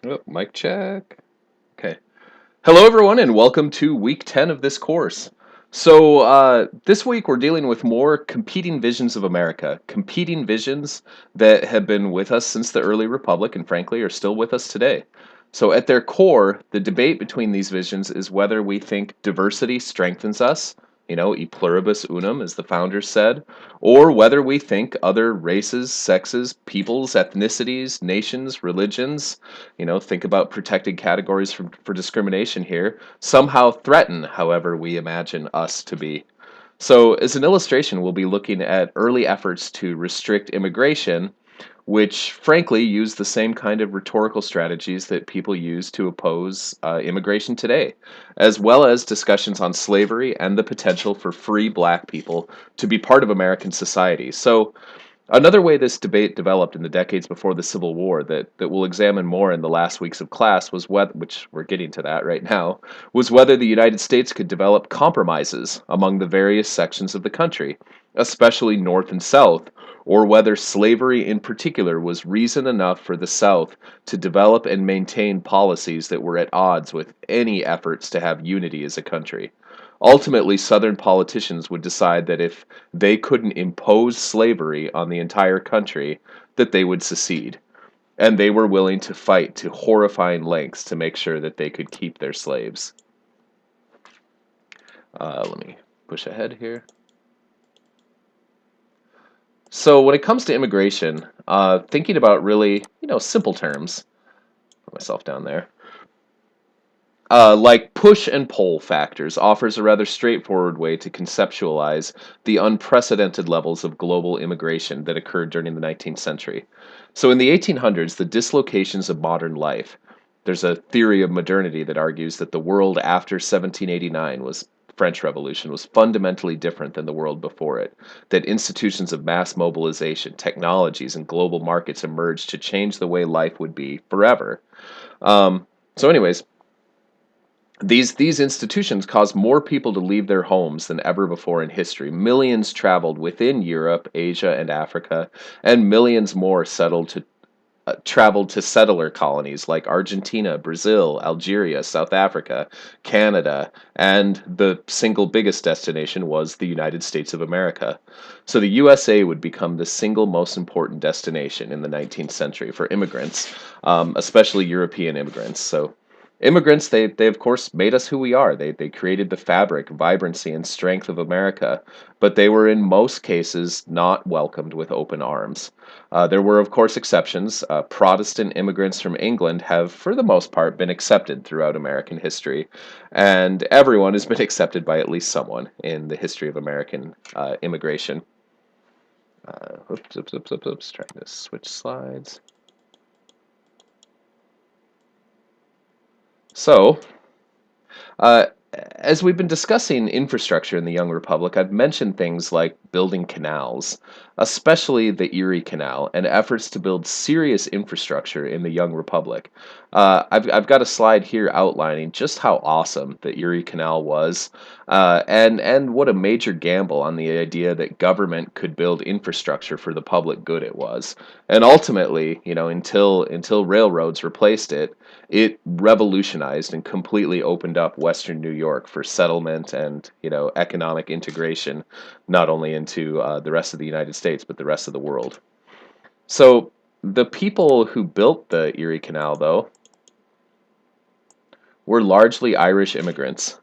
Oh, mic check. Okay. Hello, everyone, and welcome to week 10 of this course. This week we're dealing with more competing visions of America, competing visions that have been with us since the early republic and, frankly, are still with us today. So, at their core, the debate between these visions is whether we think diversity strengthens us, e pluribus unum, as the founders said, or whether we think other races, sexes, peoples, ethnicities, nations, religions, think about protected categories for discrimination here, somehow threaten however we imagine us to be. So, as an illustration, we'll be looking at early efforts to restrict immigration, which frankly use the same kind of rhetorical strategies that people use to oppose immigration today, as well as discussions on slavery and the potential for free black people to be part of American society. So, another way this debate developed in the decades before the Civil War that we'll examine more in the last weeks of class was whether, which we're getting to that right now, was whether the United States could develop compromises among the various sections of the country, especially North and South, or whether slavery in particular was reason enough for the South to develop and maintain policies that were at odds with any efforts to have unity as a country. Ultimately, Southern politicians would decide that if they couldn't impose slavery on the entire country, that they would secede. And they were willing to fight to horrifying lengths to make sure that they could keep their slaves. Let me push ahead here. So when it comes to immigration, thinking about really, simple terms, put myself down there. Like push and pull factors offers a rather straightforward way to conceptualize the unprecedented levels of global immigration that occurred during the 19th century. So, in the 1800s, the dislocations of modern life. There's a theory of modernity that argues that the world after 1789 was French Revolution was fundamentally different than the world before it. That institutions of mass mobilization, technologies, and global markets emerged to change the way life would be forever. Anyways, these institutions caused more people to leave their homes than ever before in history. Millions traveled within Europe, Asia, and Africa, and millions more traveled to settler colonies like Argentina, Brazil, Algeria, South Africa, Canada, and the single biggest destination was the United States of America. So the USA would become the single most important destination in the 19th century for immigrants, especially European immigrants. So immigrants, they of course made us who we are. They created the fabric, vibrancy, and strength of America, but they were in most cases not welcomed with open arms. There were, of course, exceptions. Protestant immigrants from England have, for the most part, been accepted throughout American history, and everyone has been accepted by at least someone in the history of American immigration. Oops. Trying to switch slides. So, Uh, as we've been discussing infrastructure in the Young Republic, I've mentioned things like building canals, especially the Erie Canal, and efforts to build serious infrastructure in the Young Republic. I've got a slide here outlining just how awesome the Erie Canal was, and what a major gamble on the idea that government could build infrastructure for the public good it was. And ultimately, until railroads replaced it, it revolutionized and completely opened up Western New York for settlement and economic integration, not only into the rest of the United States but the rest of the world. So the people who built the Erie Canal, though, were largely Irish immigrants.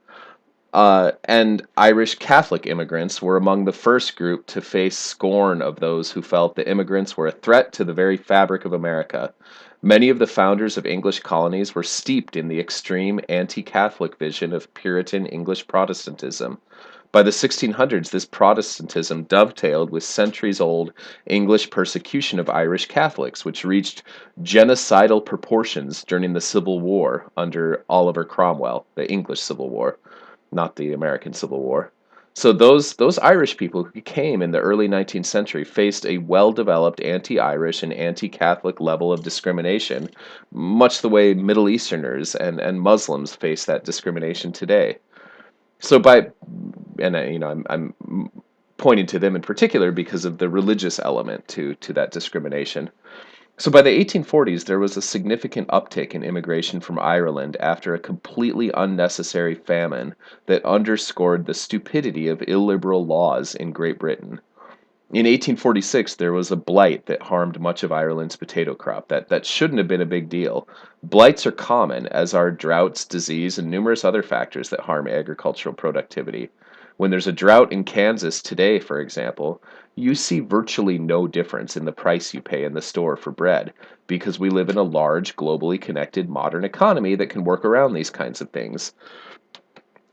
And Irish Catholic immigrants were among the first group to face scorn of those who felt the immigrants were a threat to the very fabric of America. Many of the founders of English colonies were steeped in the extreme anti Catholic vision of Puritan English Protestantism. By the 1600s, this Protestantism dovetailed with centuries old English persecution of Irish Catholics, which reached genocidal proportions during the Civil War under Oliver Cromwell, the English Civil War, not the American Civil War. So those Irish people who came in the early 19th century faced a well-developed anti-Irish and anti-Catholic level of discrimination, much the way Middle Easterners and Muslims face that discrimination today. So by and I'm pointing to them in particular because of the religious element to that discrimination. So by the 1840s, there was a significant uptick in immigration from Ireland after a completely unnecessary famine that underscored the stupidity of illiberal laws in Great Britain. In 1846, there was a blight that harmed much of Ireland's potato crop. That shouldn't have been a big deal. Blights are common, as are droughts, disease, and numerous other factors that harm agricultural productivity. When there's a drought in Kansas today, for example, you see virtually no difference in the price you pay in the store for bread because we live in a large, globally connected modern economy that can work around these kinds of things.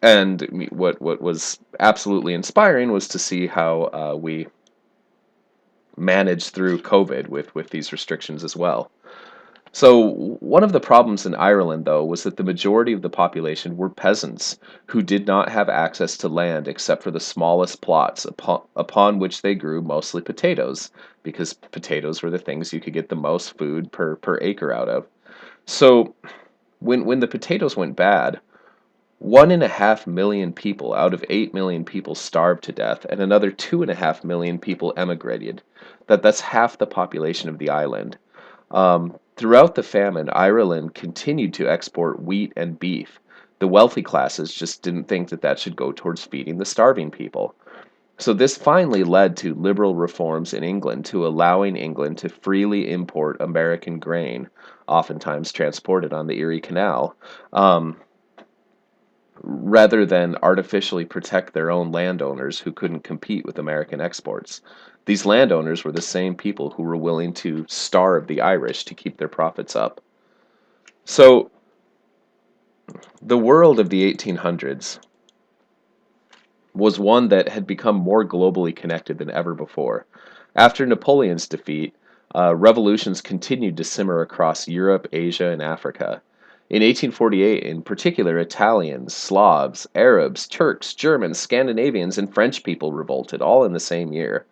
And what was absolutely inspiring was to see how we manage through COVID with these restrictions as well. So one of the problems in Ireland, though, was that the majority of the population were peasants who did not have access to land except for the smallest plots upon which they grew mostly potatoes, because potatoes were the things you could get the most food per acre out of. So when the potatoes went bad, 1.5 million people out of 8 million people starved to death, and another 2.5 million people emigrated. That's half the population of the island. Throughout the famine, Ireland continued to export wheat and beef. The wealthy classes just didn't think that that should go towards feeding the starving people. So this finally led to liberal reforms in England to allowing England to freely import American grain, oftentimes transported on the Erie Canal. Um, rather than artificially protect their own landowners who couldn't compete with American exports. These landowners were the same people who were willing to starve the Irish to keep their profits up. So, the world of the 1800s was one that had become more globally connected than ever before. After Napoleon's defeat, revolutions continued to simmer across Europe, Asia, and Africa. In 1848, in particular, Italians, Slavs, Arabs, Turks, Germans, Scandinavians, and French people revolted, all in the same year.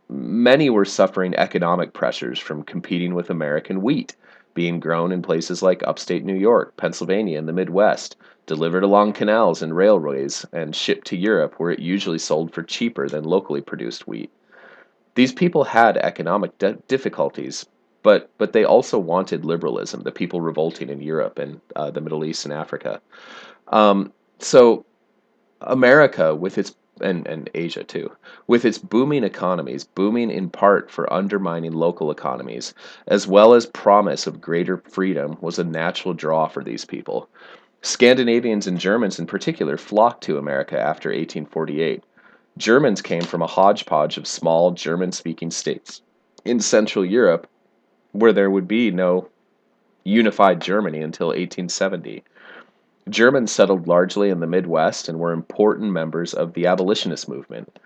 Many were suffering economic pressures from competing with American wheat, being grown in places like upstate New York, Pennsylvania, and the Midwest, delivered along canals and railways, and shipped to Europe, where it usually sold for cheaper than locally produced wheat. These people had economic difficulties, but they also wanted liberalism, the people revolting in Europe and the Middle East and Africa. So America, with its and Asia too, with its booming economies, booming in part for undermining local economies, as well as promise of greater freedom, was a natural draw for these people. Scandinavians and Germans in particular flocked to America after 1848. Germans came from a hodgepodge of small German speaking states in Central Europe where there would be no unified Germany until 1870. Germans settled largely in the Midwest and were important members of the abolitionist movement.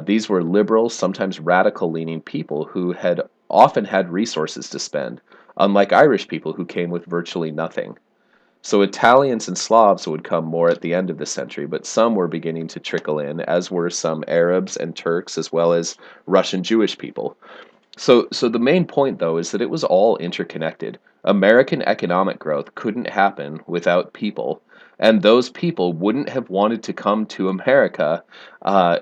These were liberal, sometimes radical leaning people who had often had resources to spend, unlike Irish people who came with virtually nothing. So Italians and Slavs would come more at the end of the century, but some were beginning to trickle in, as were some Arabs and Turks, as well as Russian Jewish people. So the main point, though, is that it was all interconnected. American economic growth couldn't happen without people, and those people wouldn't have wanted to come to America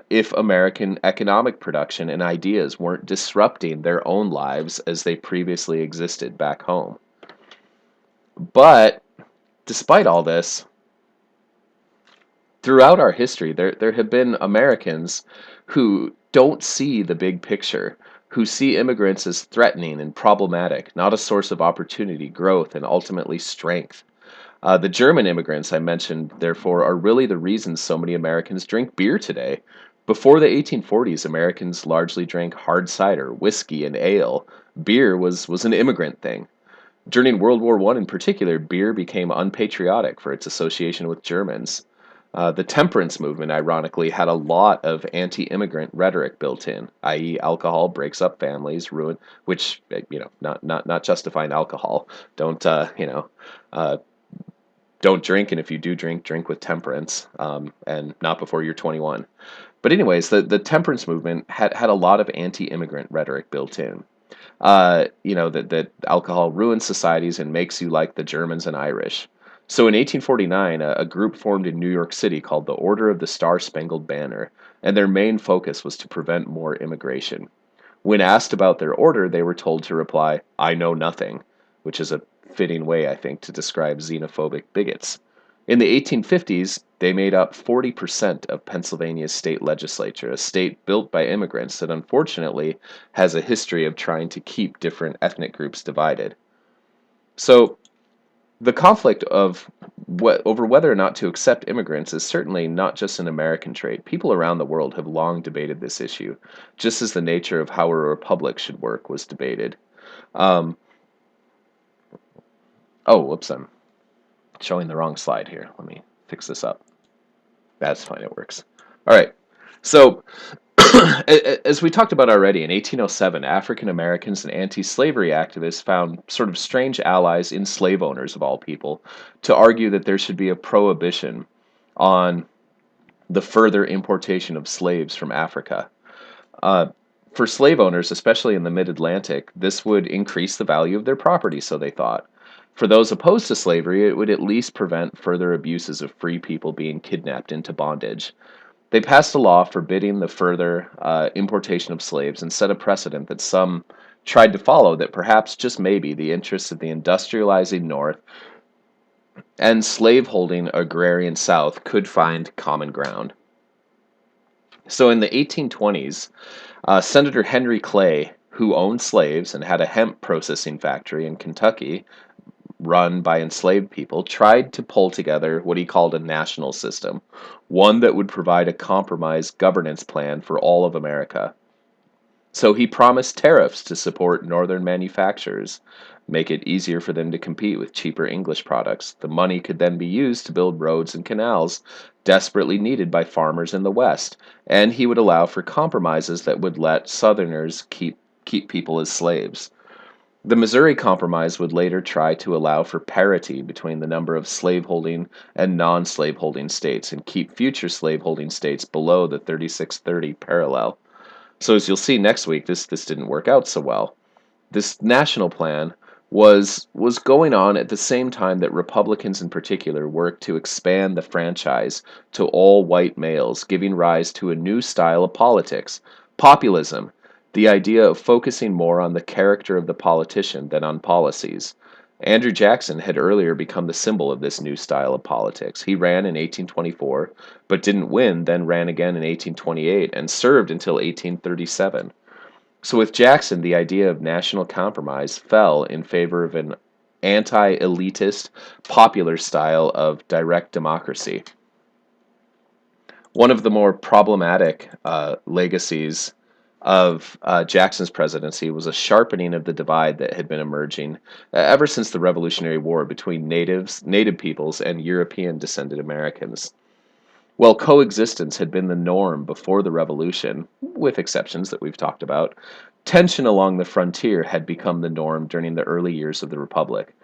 if American economic production and ideas weren't disrupting their own lives as they previously existed back home. But despite all this, throughout our history, there have been Americans who don't see the big picture, who see immigrants as threatening and problematic, not a source of opportunity, growth, and ultimately strength. The German immigrants I mentioned, therefore, are really the reasons so many Americans drink beer today. Before the 1840s, Americans largely drank hard cider, whiskey, and ale. Beer was an immigrant thing. During World War I in particular, beer became unpatriotic for its association with Germans. The temperance movement, ironically, had a lot of anti-immigrant rhetoric built in, i.e., alcohol breaks up families, ruin, which not justifying alcohol. Don't uh, don't drink, and if you do drink, drink with temperance, and not before you're 21. But anyways, the temperance movement had a lot of anti-immigrant rhetoric built in. That alcohol ruins societies and makes you like the Germans and Irish. So in 1849, a group formed in New York City called the Order of the Star Spangled Banner, and their main focus was to prevent more immigration. When asked about their order, they were told to reply, "I know nothing," which is a fitting way, I think, to describe xenophobic bigots. In the 1850s, they made up 40% of Pennsylvania's state legislature, a state built by immigrants that unfortunately has a history of trying to keep different ethnic groups divided. So, the conflict of over whether or not to accept immigrants is certainly not just an American trait. People around the world have long debated this issue, just as the nature of how a republic should work was debated. Um, oh, whoops, I'm showing the wrong slide here. Let me fix this up. That's fine, it works. All right. So, as we talked about already, in 1807, African Americans and anti slavery activists found sort of strange allies in slave owners, of all people, to argue that there should be a prohibition on the further importation of slaves from Africa. Uh, for slave owners, especially in the mid Atlantic, this would increase the value of their property, so they thought. For those opposed to slavery, it would at least prevent further abuses of free people being kidnapped into bondage. They passed a law forbidding the further importation of slaves and set a precedent that some tried to follow, that perhaps, just maybe, the interests of the industrializing North and slaveholding agrarian South could find common ground. So in the 1820s, Senator Henry Clay, who owned slaves and had a hemp processing factory in Kentucky run by enslaved people, tried to pull together what he called a national system, one that would provide a compromise governance plan for all of America. So he promised tariffs to support northern manufacturers, make it easier for them to compete with cheaper English products. The money could then be used to build roads and canals desperately needed by farmers in the West, and he would allow for compromises that would let Southerners keep people as slaves. The Missouri Compromise would later try to allow for parity between the number of slaveholding and non-slaveholding states and keep future slaveholding states below the 3630 parallel. So as you'll see next week, this didn't work out so well. This national plan was going on at the same time that Republicans in particular worked to expand the franchise to all white males, giving rise to a new style of politics, populism, the idea of focusing more on the character of the politician than on policies. Andrew Jackson had earlier become the symbol of this new style of politics. He ran in 1824, but didn't win, then ran again in 1828 and served until 1837. So with Jackson, the idea of national compromise fell in favor of an anti-elitist, popular style of direct democracy. One of the more problematic legacies of Jackson's presidency was a sharpening of the divide that had been emerging ever since the Revolutionary War between native peoples, and European descended Americans. While coexistence had been the norm before the Revolution, with exceptions that we've talked about, tension along the frontier had become the norm during the early years of the Republic.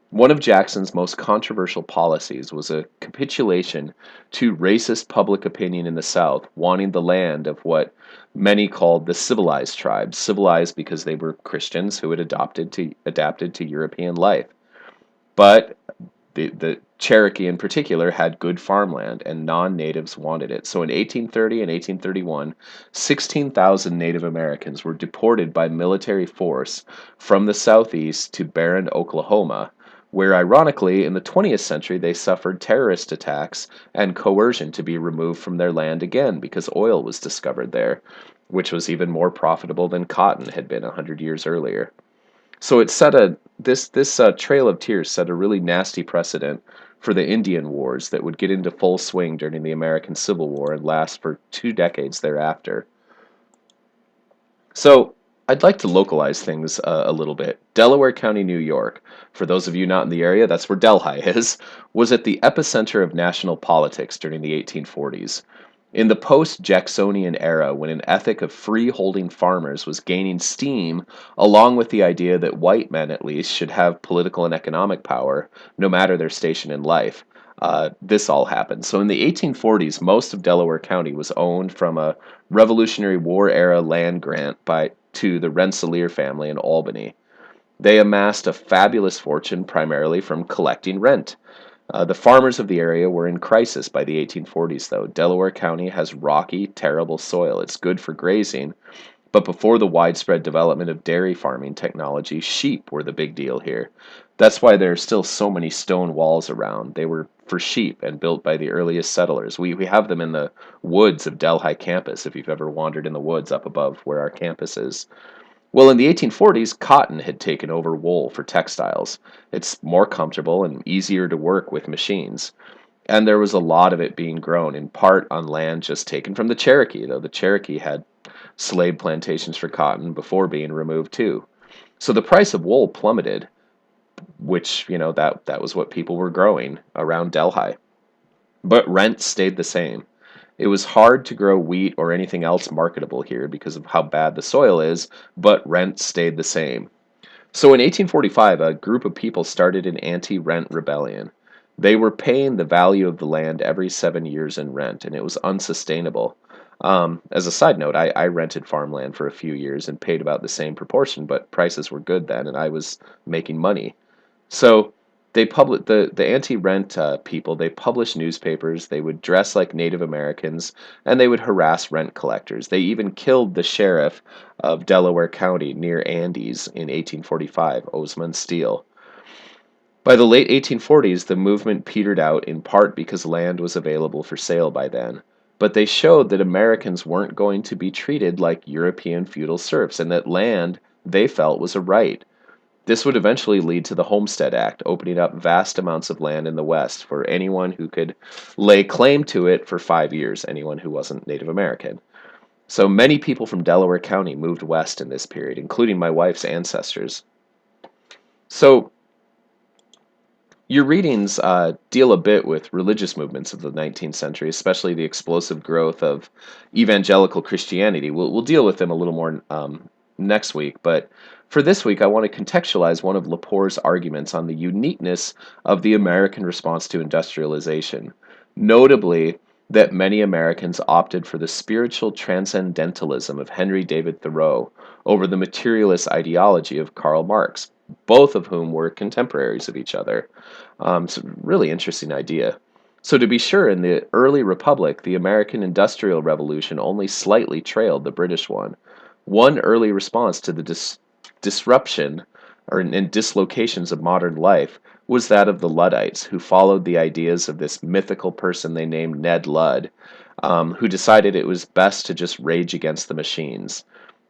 One of Jackson's most controversial policies was a capitulation to racist public opinion in the South, wanting the land of what many called the civilized tribes, civilized because they were Christians who had adapted to European life. But the Cherokee in particular had good farmland, and non-natives wanted it. So in 1830 and 1831, 16,000 Native Americans were deported by military force from the southeast to Barron, Oklahoma, where ironically in the 20th century they suffered terrorist attacks and coercion to be removed from their land again because oil was discovered there, which was even more profitable than cotton had been 100 years earlier. So it set this Trail of Tears set a really nasty precedent for the Indian Wars that would get into full swing during the American Civil War and last for 2 decades thereafter. So I'd like to localize things a little bit. Delaware County, New York, for those of you not in the area, that's where Delhi is, was at the epicenter of national politics during the 1840s. In the post-Jacksonian era, when an ethic of free-holding farmers was gaining steam, along with the idea that white men, at least, should have political and economic power, no matter their station in life, this all happened. So in the 1840s, most of Delaware County was owned from a Revolutionary War-era land grant to the Rensselaer family in Albany. They amassed a fabulous fortune primarily from collecting rent. The farmers of the area were in crisis by the 1840s, though. Delaware County has rocky, terrible soil. It's good for grazing, But before the widespread development of dairy farming technology, sheep were the big deal here. That's why there are still so many stone walls around. They were for sheep and built by the earliest settlers. We have them in the woods of Delhi campus, if you've ever wandered in the woods up above where our campus is. Well, in the 1840s, cotton had taken over wool for textiles. It's more comfortable and easier to work with machines. And there was a lot of it being grown, in part on land just taken from the Cherokee, though the Cherokee had slave plantations for cotton before being removed too. So the price of wool plummeted, which, that was what people were growing around Delhi. But rent stayed the same. It was hard to grow wheat or anything else marketable here because of how bad the soil is, but rent stayed the same. So in 1845, a group of people started an anti-rent rebellion. They were paying the value of the land every 7 years in rent, and it was unsustainable. As a side note, I rented farmland for a few years and paid about the same proportion, but prices were good then, and I was making money. So the anti-rent people. They published newspapers. They would dress like Native Americans, and they would harass rent collectors. They even killed the sheriff of Delaware County near Andes in 1845, Osmond Steele. By the late 1840s, the movement petered out in part because land was available for sale by then. But they showed that Americans weren't going to be treated like European feudal serfs, and that land, they felt, was a right. This would eventually lead to the Homestead Act, opening up vast amounts of land in the West for anyone who could lay claim to it for 5 years, anyone who wasn't Native American. So many people from Delaware County moved west in this period, including my wife's ancestors. So your readings deal a bit with religious movements of the 19th century, especially the explosive growth of evangelical Christianity. We'll deal with them a little more next week, but for this week, I want to contextualize one of Lepore's arguments on the uniqueness of the American response to industrialization, notably that many Americans opted for the spiritual transcendentalism of Henry David Thoreau over the materialist ideology of Karl Marx, both of whom were contemporaries of each other. It's a really interesting idea. So, to be sure, in the early republic, the American Industrial Revolution only slightly trailed the British one. One early response to the disruption and dislocations of modern life was that of the Luddites, who followed the ideas of this mythical person they named Ned Ludd, who decided it was best to just rage against the machines.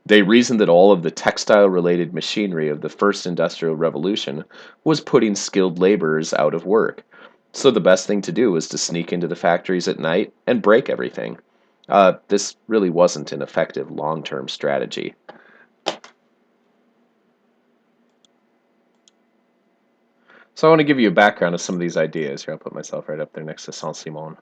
They reasoned that all of the textile related machinery of the first industrial revolution was putting skilled laborers out of work. So the best thing to do was to sneak into the factories at night and break everything. This really wasn't an effective long term strategy. So I want to give you a background of some of these ideas. Here, I'll put myself right up there next to Saint-Simon.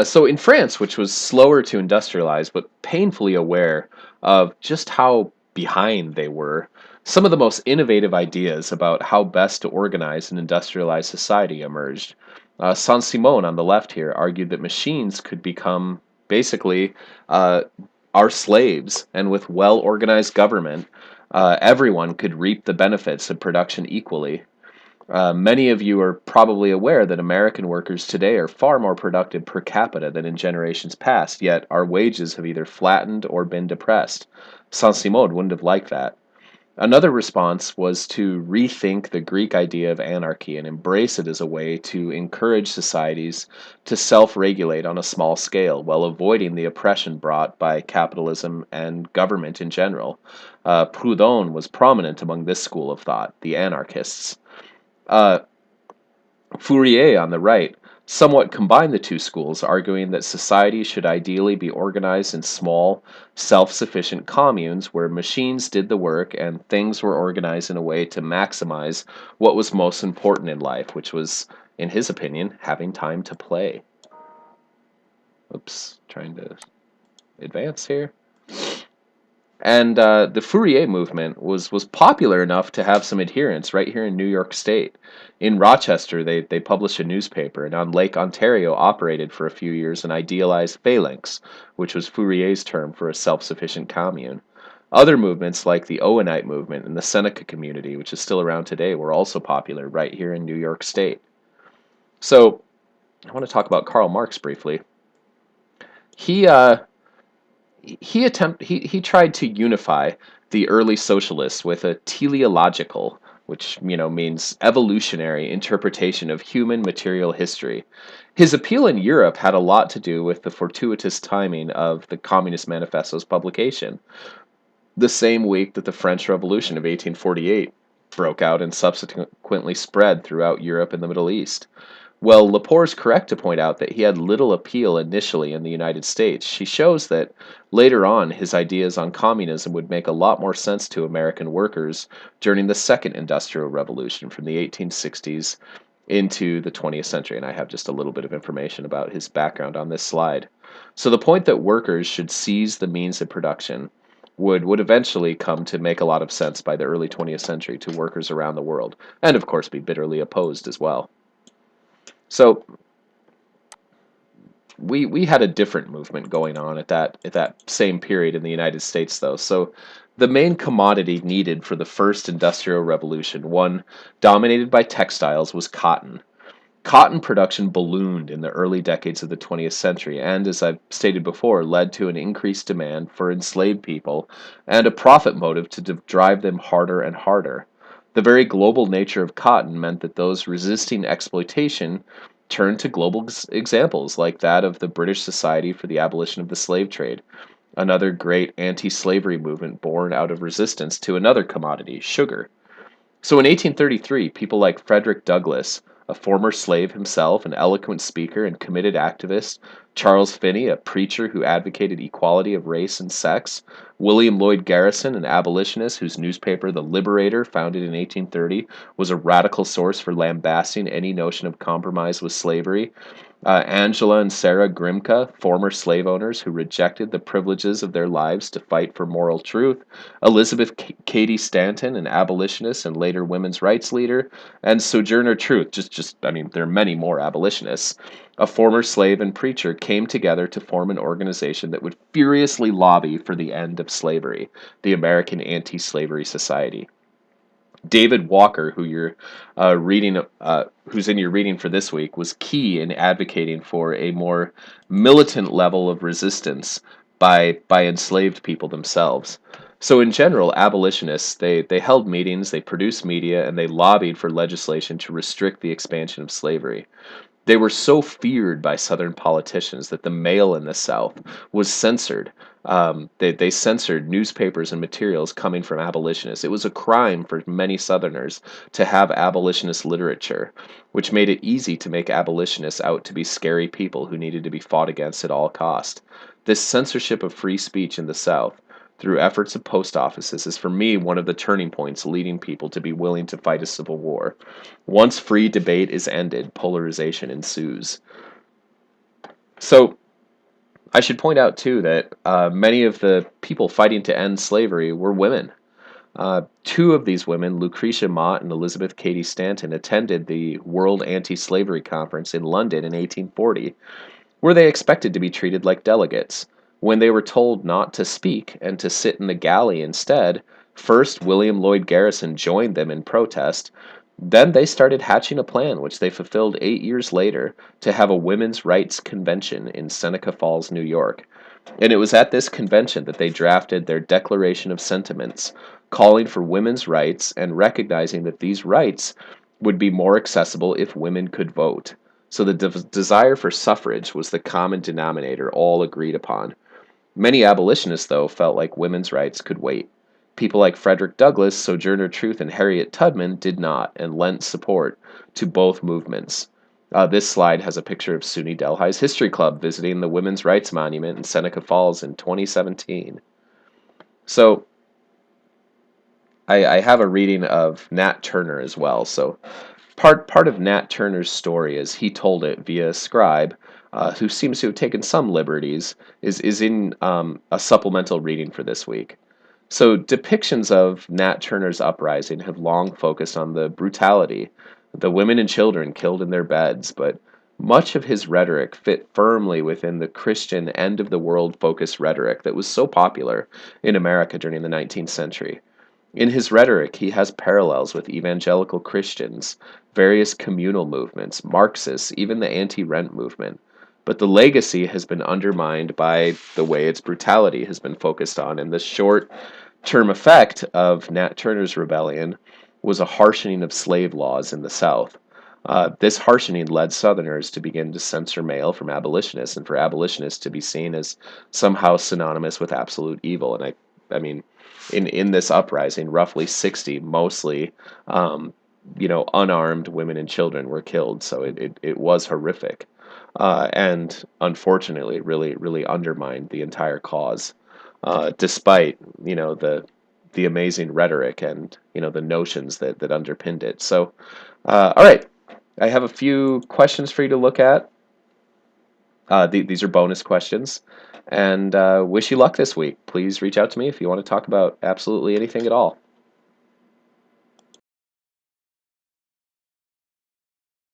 So in France, which was slower to industrialize but painfully aware of just how behind they were, some of the most innovative ideas about how best to organize an industrialized society emerged. Saint-Simon on the left here argued that machines could become basically uh, our slaves, and with well-organized government, everyone could reap the benefits of production equally. Many of you are probably aware that American workers today are far more productive per capita than in generations past, yet our wages have either flattened or been depressed. Saint-Simon wouldn't have liked that. Another response was to rethink the Greek idea of anarchy and embrace it as a way to encourage societies to self regulate on a small scale while avoiding the oppression brought by capitalism and government in general. Proudhon was prominent among this school of thought, the anarchists. Uh, Fourier on the right somewhat combined the two schools, arguing that society should ideally be organized in small, self sufficient communes where machines did the work and things were organized in a way to maximize what was most important in life, which was, in his opinion, having time to play. Oops, trying to advance here. And the Fourier movement was popular enough to have some adherents right here in New York State. In Rochester, they published a newspaper, and on Lake Ontario operated for a few years an idealized phalanx, which was Fourier's term for a self-sufficient commune. Other movements like the Owenite movement and the Seneca community, which is still around today, were also popular right here in New York State. So I want to talk about Karl Marx briefly. He he tried to unify the early socialists with a teleological, which means evolutionary interpretation of human material history. His appeal in Europe had a lot to do with the fortuitous timing of the Communist Manifesto's publication, the same week that the French Revolution of 1848 broke out and subsequently spread throughout Europe and the Middle East. Well, Lepore is correct to point out that he had little appeal initially in the United States. She shows that later on his ideas on communism would make a lot more sense to American workers during the Second Industrial Revolution from the 1860s into the 20th century. And I have just a little bit of information about his background on this slide. So the point that workers should seize the means of production would eventually come to make a lot of sense by the early 20th century to workers around the world, and of course be bitterly opposed as well. So we had a different movement going on at that same period in the United States, though. So the main commodity needed for the first industrial revolution, one dominated by textiles, was cotton. Cotton production ballooned in the early decades of the 20th century and, as I've stated before, led to an increased demand for enslaved people and a profit motive to drive them harder and harder. The very global nature of cotton meant that those resisting exploitation turned to global examples like that of the British Society for the Abolition of the Slave Trade, another great anti-slavery movement born out of resistance to another commodity, sugar. So in 1833, people like Frederick Douglass, a former slave himself, an eloquent speaker and committed activist, Charles Finney, a preacher who advocated equality of race and sex, William Lloyd Garrison, an abolitionist whose newspaper, The Liberator, founded in 1830, was a radical source for lambasting any notion of compromise with slavery, Angela and Sarah Grimke, former slave owners who rejected the privileges of their lives to fight for moral truth, Elizabeth Cady Stanton, an abolitionist and later women's rights leader, and Sojourner Truth, I mean, there are many more abolitionists, a former slave and preacher, came together to form an organization that would furiously lobby for the end of slavery, the American Anti-Slavery Society. David Walker, who's in your reading for this week, was key in advocating for a more militant level of resistance by enslaved people themselves. So in general, abolitionists they held meetings, they produced media, and they lobbied for legislation to restrict the expansion of slavery. They were so feared by Southern politicians that the mail in the South was censored. They censored newspapers and materials coming from abolitionists. It was a crime for many Southerners to have abolitionist literature, which made it easy to make abolitionists out to be scary people who needed to be fought against at all cost. This censorship of free speech in the South, through efforts of post offices, is for me one of the turning points leading people to be willing to fight a civil war. Once free debate is ended, polarization ensues. So, I should point out too that many of the people fighting to end slavery were women. Two of these women, Lucretia Mott and Elizabeth Cady Stanton, attended the World Anti-Slavery Conference in London in 1840, where they expected to be treated like delegates. When they were told not to speak and to sit in the galley instead, first William Lloyd Garrison joined them in protest. Then they started hatching a plan, which they fulfilled 8 years later, to have a women's rights convention in Seneca Falls, New York. And it was at this convention that they drafted their Declaration of Sentiments, calling for women's rights and recognizing that these rights would be more accessible if women could vote. So the desire for suffrage was the common denominator all agreed upon. Many abolitionists, though, felt like women's rights could wait. People like Frederick Douglass, Sojourner Truth, and Harriet Tubman did not and lent support to both movements. This slide has a picture of SUNY Delhi's History Club visiting the Women's Rights Monument in Seneca Falls in 2017. So I have a reading of Nat Turner as well. So part of Nat Turner's story, as he told it via a scribe, who seems to have taken some liberties, is in a supplemental reading for this week. So depictions of Nat Turner's uprising have long focused on the brutality, the women and children killed in their beds, but much of his rhetoric fit firmly within the Christian end of the world focused rhetoric that was so popular in America during the 19th century. In his rhetoric, he has parallels with evangelical Christians, various communal movements, Marxists, even the anti-rent movement. but the legacy has been undermined by the way its brutality has been focused on. And the short term effect of Nat Turner's rebellion was a harshening of slave laws in the South. This harshening led Southerners to begin to censor mail from abolitionists, and for abolitionists to be seen as somehow synonymous with absolute evil. And I mean, in this uprising, roughly 60, mostly, unarmed women and children were killed. So it was horrific, and unfortunately, really really undermined the entire cause, despite the amazing rhetoric and the notions that underpinned it. So, all right, I have a few questions for you to look at. These are bonus questions, and wish you luck this week. Please reach out to me if you want to talk about absolutely anything at all.